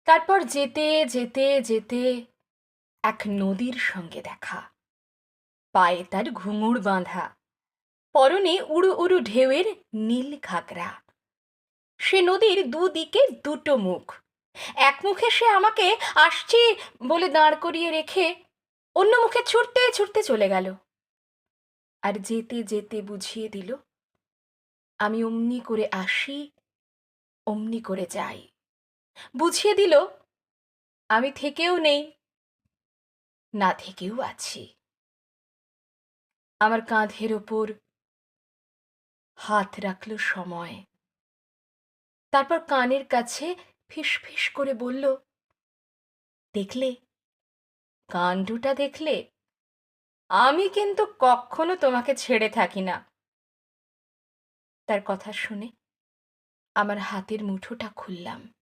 তারপর যেতে যেতে যেতে এক নদীর সঙ্গে দেখা। পায়ে তার ঘুঙুর বাঁধা, পরনে উড়ু উড়ু ঢেউয়ের নীল ঘাগরা। সে নদীর দুদিকে দুটো মুখ। এক মুখে সে আমাকে আসছি বলে দাঁড় করিয়ে রেখে অন্য মুখে ছুটতে ছুটতে চলে গেল। আর যেতে যেতে বুঝিয়ে দিল, আমি অমনি করে আসি, অমনি করে যাই। বুঝিয়ে দিল, আমি থেকেও নেই, না থেকেও আছি। আমার কাঁধের ওপর হাত রাখল সময়, তারপর কানের কাছে ফিসফিস করে বলল, দেখলে, কাণ্ডটা দেখলে? আমি কিন্তু কখনো তোমাকে ছেড়ে থাকি না। তার কথা শুনে আমার হাতের মুঠোটা খুললাম।